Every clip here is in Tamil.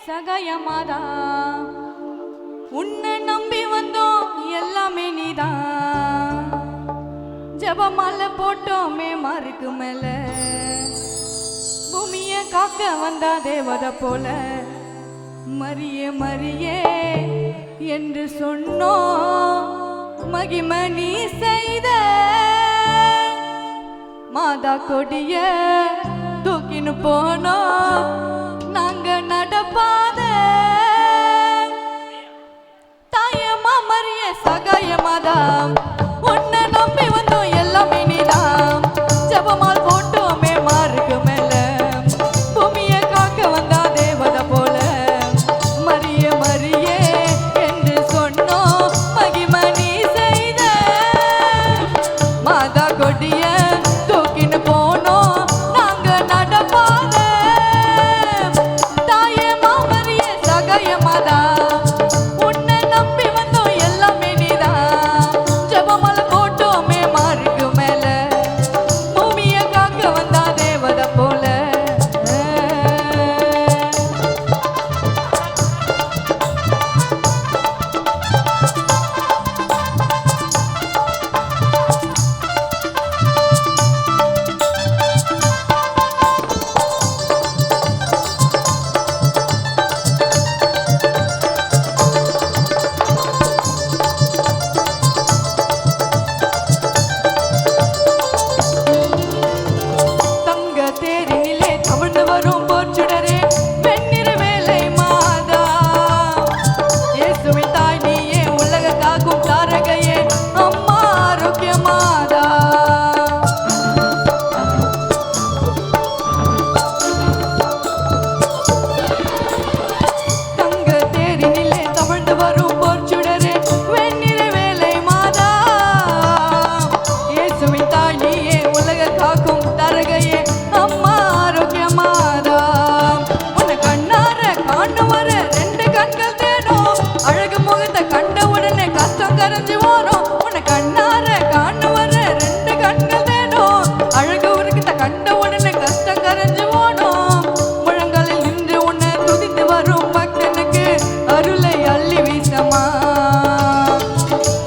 சகாயமாதா உன்னை நம்பி வந்தோம் எல்லாமே நீதான் ஜபமால போட்டோமே மாருக்கு மேல பூமியை காக்க வந்தா தேவதை போல மரியே மரியே என்று சொன்னோம் மகிமை நீ செய்த மாதா கொடிய தூக்கின்னு போனோம் நாங்க நடப்பாத தாயம்மா மரியே சகாயமாதா உன்னை நம்பி வந்தோம் எல்லாமே நீதான் ஜபமால் போட்டோமே மாருக்கு மேல பூமியை காக்க வந்தா தேவதை போல மரியே மரியே என்று சொன்னோம் மகிமை நீ செய்த மாதா கொடிய தூக்கின்னு போனோம் நாங்க நடப்பாத தாயம்மா மரியே சகாயமாதா உன்னை நம்பி வந்தோம் எல்லாமே நீதான் ஜபமால போட்டோமே மாருக்கு மேல பூமியை காக்க வந்தா தேவதை போல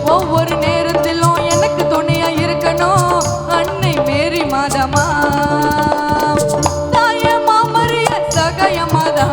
ஒவ்வொரு நேரத்திலும் எனக்கு துணையா இருக்கணும் அன்னை மேரி மாதமா தாயம்மா மரியே சகாயமாதா